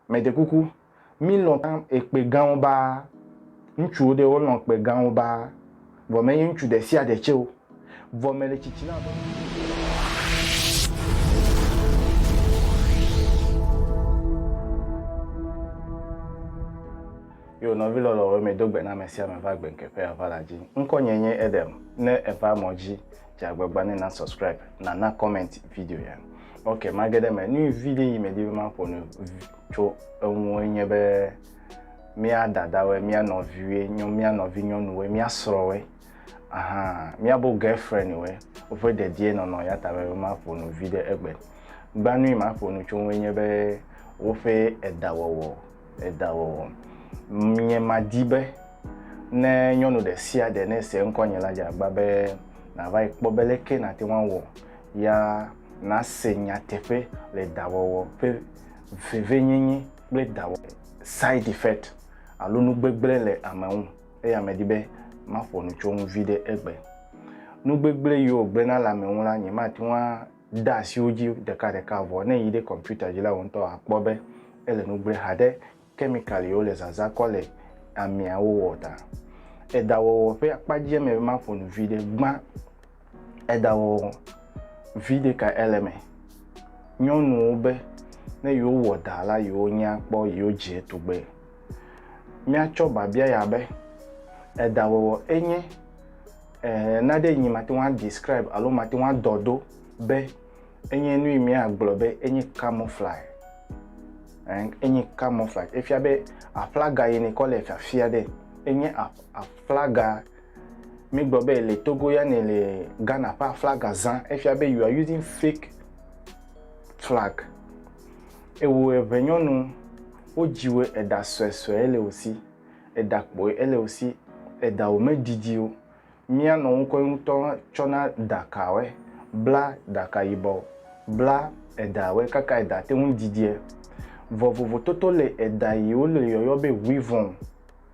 mais de coucou, mi longtemps et que gamba, une chou de long que gamba, vous mettez une chou de sia de chou, vous mettez les chichina. Yo no vilo lo me dogbe na mesia me va gben kepe avalaji nko nyenye edem ne eva moji ja gbagba ne na subscribe na comment video ya okay magede me new video yi me di ma for no cho enwo nyebe mi adada we mi anoviwe nyo mi anovinyo nu we mi asrowe aha mi abo girlfriend we over the die no ya ta we ma for no video egbe gbanu ma for no cho nyebe wo fe edawowo Mie madibe ne nyɔnu de sia de ne se ŋkɔnye la dza gba be na va ikpɔ be leke na te wɔn wɔ ya na se nyateƒe le dawɔwɔ ƒe vevenyenye kple dawɔ side effect alo nugbegble le amewo eye ame di be ma ƒo nu tso ŋuvi ɖe egbe nugbegble yiwo gblena le amewo la nye ma te wɔn da asiwo dzi ɖekaɖeka vɔ ne yi ɖe kɔmputa dzi la wo ŋutɔ akpɔ be ele nugble ha ɖe chemical yo le zaza ko le amiawo wota edawo pe akpadie me ma fo nu vide gba edawo vide ka eleme nyonu be ne yo woda la yo nya kpo yo je tugbe mi acho babia ya be edawo enye na de nyi mate wan describe alo mate wan dodo be enye nu mi agblo be enye camouflage enye camouflage efia be aflaga yene ko le fia de enye aflaga mi gbo be le Togo ya ne le Ghana pa flaga zan efia be you are using fake flag ewo evenyonu ojiwe eda sweswe ele aussi eda kpo ele aussi eda o medidio mi ano nko nto chona dakawe bla dakayibo bla eda we kaka eda te un didie vovovo toto le eda yi o le yoyo be wivon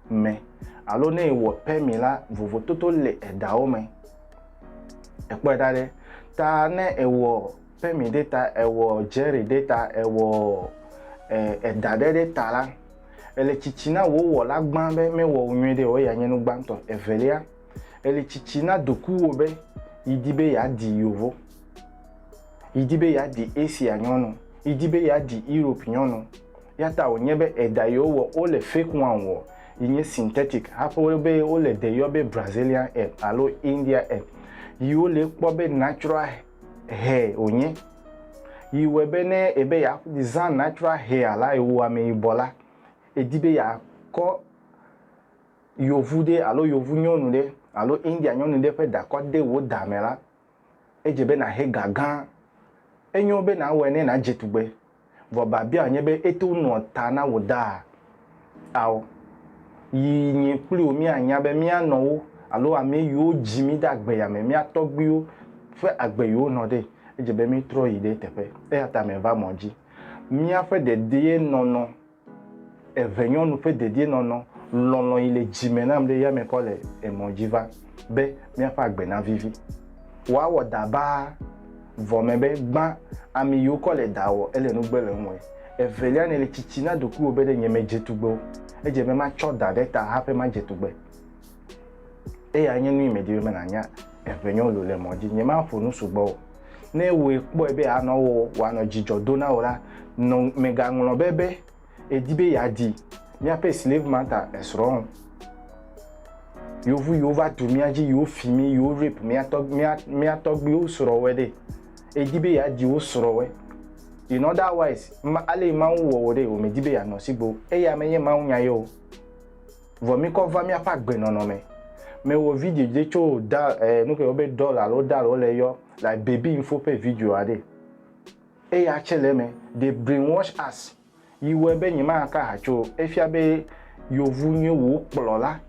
me alo ne wo pemi la vovo toto le eda o me epo eda de ta ne ewo pemi data ewo jerry data ewo eda de ta la ele chichina wo la gban be me wo onwe de o ya nyenu gban to evelia ele chichina doku wo be idibe ya di yovo idibe ya di Asia nyono idibe ya di Europe nyono yata onyebe eda yo wo o le fake one wo inye synthetic hapo be o le de yo be Brazilian hair alo India hair yo le kpo be natural hair onye yiwe be ne ebe ya design natural hair ala iwo ame ibola edibe ya ko yovude alo yovu nyonu de alo India nyonu de fe da ko de wo damela ejebe na he gagan enyo be na wene na jetugbe vo babia nyebe etu no ta na woda aw yinyi pli omi anya be mi anowo alo ame yo jimi dagbe ya me mi atogbi o fe agbe yo no de ejebe mi tro ide tepe e ata me va moji mi afa de die nono evenyo no fe de die nono lono ile jime na mde ya me kole emoji va be mi afa agbe na vivi wa woda ba vomebe gba ami yo ko le dawo ele nu gbele nwe evelia ne le chichina doku obede nyeme jetugbo eje me ma choda data hape ma jetugbe e ya nyenu imedi me na nya evenyo lo le moji nyema fonu sugbo ne we po ebe anowo wa no jijo dona ora no mega nlo bebe edibe ya di mi ape slave matter esron yovu yova tu mi aji yo fimi yo rape mi atogbi o soro wede edibe ya di o soro we in otherwise ale ma wo de o medibe ya no sigbo e ya menye ma unya yo vo mi cover mi afa gbe no me wo video de cho da no ke obe dollar lo le yo like baby info pe video ade e ya chele me they brainwash us yi we be nyima aka ha cho e fia be yovu nyi wo plola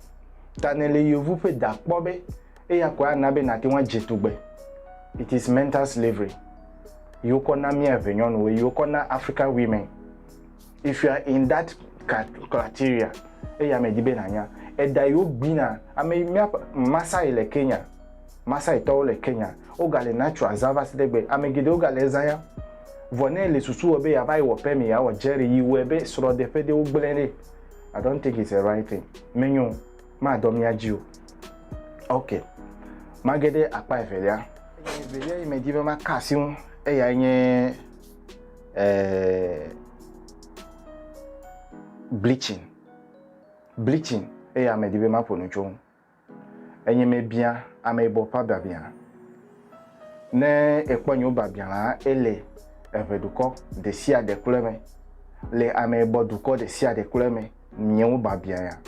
tanele yovu pe da pobe e ya kwa na be na ti won jetugbe. It is mental slavery. You corner me avenyon way, you corner African women. If you are in that criteria, I am a dibenanya. And that you bina, I mean, Massa ile Kenya, Massa ito le Kenya. Ogale natural zavas degbe. I mean, gidoga le zaya. Vone le susu obe ya vai wo pemi ya wo jere yi wo ebe soro de fe de wo gblende. I don't think it's the right thing. Menyo ma dom ya ji o. Okay. Magede apa evelia. Evelia me di ma kasi un e ya nye bleaching e ya me di ma ponucho. Enye me bien ame bo pa ba bien. Ne ekponyo ba bien la ele eveduko de sia de kuleme. Le ame bo duko de sia de kuleme nyewu ba bien ya.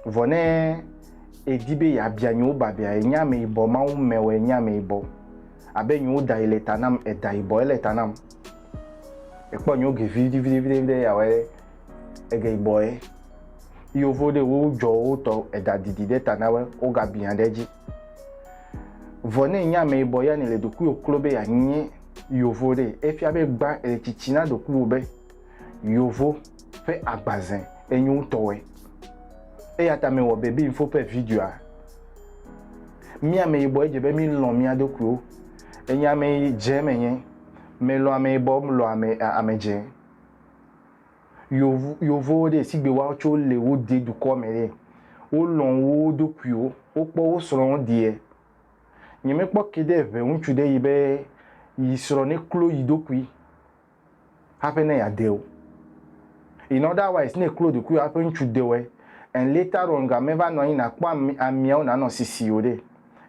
Vone edibe ya bia nyu ba bia nyame ibo ma wo mewe nyame ibo abe nyu da ile tanam e da ibo ile tanam e po nyu ge vidi ya we e ge ibo e yo vode wo jo wo to e da didi de tanawe o ga bia deji vone nyame ibo ya ni le doku oklobe ya nyi yo vode e fi abe gba e chichina doku obe yo vo fe agbazin e nyu towe. Et à ta me wo bébé il faut faire vidéo mi ame boy je be mi lon mi adoku e nya me je me yen me lo ame bo lo ame je yo vo de sigbe wa cho le wo de du ko mere o lon wo doku o po wo soro die ni me po kede ve unchu de ibe yi soro ne klo yi doku happen ya deo in other wise ne klo doku happen chu de we. And later on, ga meva no ina kwa amia na no sisi ode.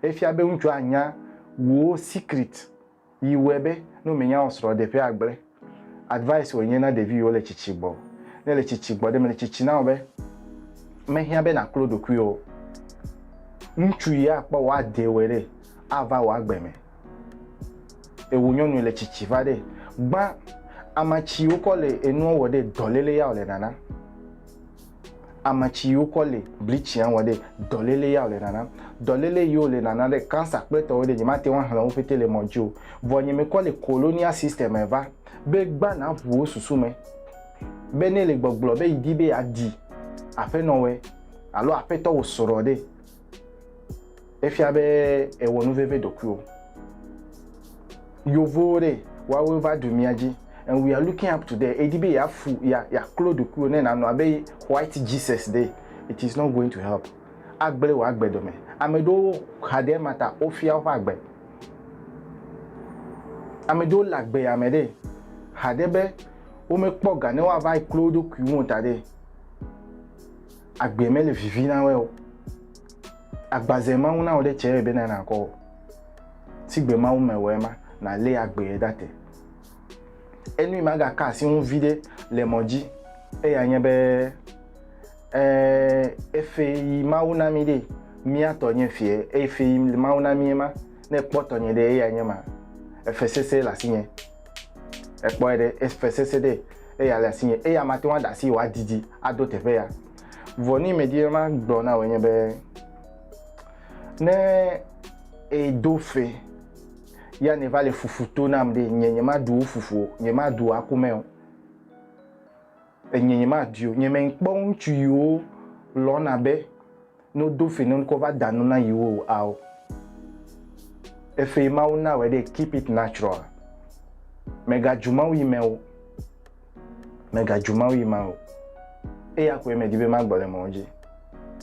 Efi abe unchu anya wo secret yi webe no menya osro de pe agbre. Advice onye na devi yo le chichigbo. Ne le chichigbo de me le chichina obe. Me hia be na klodo kuyo. Unchu ya pa wa de were ava wa agbeme. E wonyonu le chichiva de. Gba amachi ukole enu wode dolele ya ole nana. Amachi ukole bleach yan wode dolele ya ole nana. Dolele yo le nana de cancer pleto wode nyimate wan han ofete le monjo. Vonye me kole colonial system eva. Be gba na vuo susume. Be ne le gbogbo be idibe adi. Afe nowe. Alo afe to osoro de. Efia be e wonu veve dokuo. Yovore wa we va do miaji. And we are looking up to the ADB ya fu ya close the crew na no abe white Jesus day. It is not going to help. Agbe wa agbe do me. Amedo hade mata ofia of agbe. Amedo lagbe amede. Hadebe o me po ga ne wa vai close the crew tade. Agbe me le vivi na we o. Agbazema una o de chere be na ko. Sigbe ma o me we ma na le agbe date. Enu maga ka si un vide le moji e ya nyebe efe mauna mi de mi atonye fie efe mauna mi ma ne potonye de e ya nyema efesese la sinye e po de efesese de e ya la sinye e ya mati wa da si wa didi ado tefe ya voni me di ma gbo na we nyebe ne e dofe ya ne vale fufuto nam de nyenyema du fufu nyema du akumeo nyenyema dio nyema nkpon chuyo lo na be no do fe no ko va danu na yiwo ao efe ma una we de keep it natural mega juma wi meo e ya ko me dibe ma gbole monji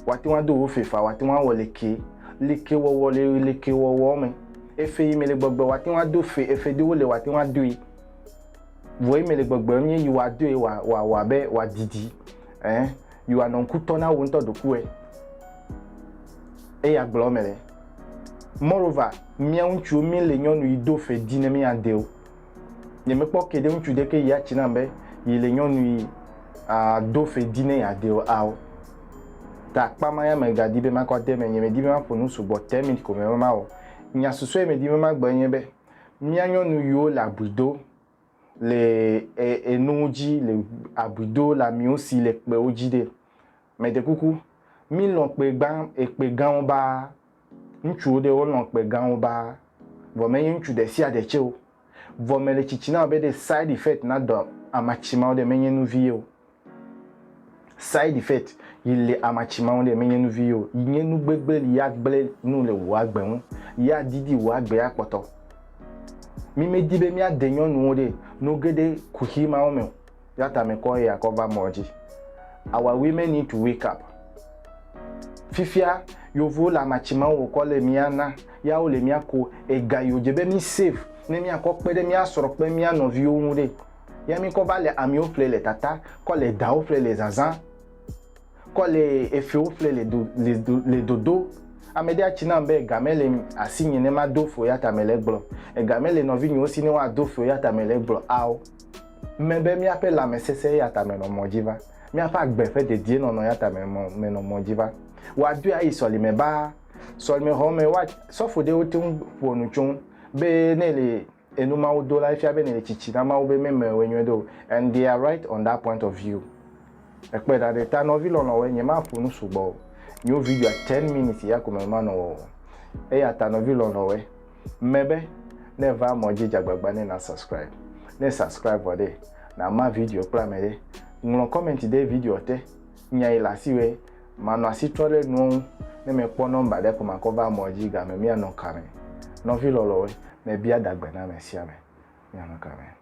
wati wan do fe fa wati wan wo leke wo me efe yi mele gbogbo wati wan do fe efe de wo le wati wan do yi vo yi mele gbogbo mi yi wa do yi wa be wa didi you are non kutona wo nto do ku e ya glo mele moreover mi unchu mi le nyonu yi do fe di ne mi ande o ye me po kede unchu de ke ya china mbe yi le nyonu yi do fe di ne ya de o ao ta pa ma ya me ga di be ma ko de me ye me di be ma fonu su bo 10 minutes ko me ma o nya susu e me di ma gbanyen be mi anyonu yo la budo le enuji le abudo la mi osi le pe ojide me de kuku mi lon pe gan ba nchu de o lon pe gan ba vo me nchu de si ade che o vo me le chichina be de side effect na do amachima o de me nyenu vie o side effect ile amachima o de me nyenu vie o nyenu gbegbe ya gble nu le wa gbe won ya didi wa gbe apoto mi me di be mi adenyo nu de no gede kuhi ma o me yata me ko ya cover moji. Our women need to wake up. Fifia yovo la machima wo ko le miana ya o le mi ako ega yo je be mi save ne mi ako pe de mi asoro pe mi anovi ohun de ya mi ko ba le ami o fle le tata ko le da o fle le zazan ko le efe o fle le dodo amede achina mbe gamele asinye ne ma dofo ya tamele gblo e gamele novi ni o si ni wa dofo ya tamele gblo ao mebe mi ape la mesese ya tamelo mojiva mi apa agbefe de die no ya tamelo meno mojiva wa du ayi soli me ba soli me home wa so fo de o tun ponu chun be ne le enuma o do life ya be ne le chichi na ma o be meme wenyo do, and they are right on that point of view. Ekpe da de ta novi lo no we nyema ponu subo new video 10 minutes ya kuma no e ya ta novi lo no we mebe never moji jagbagba ne na subscribe for de na ma video plan me de nglo comment de video te nya ila siwe mano asitrole nu ne me po number de ko ma cover moji ga me mi no kare novi lo lo we me bia dagba na me sia me mi no kare.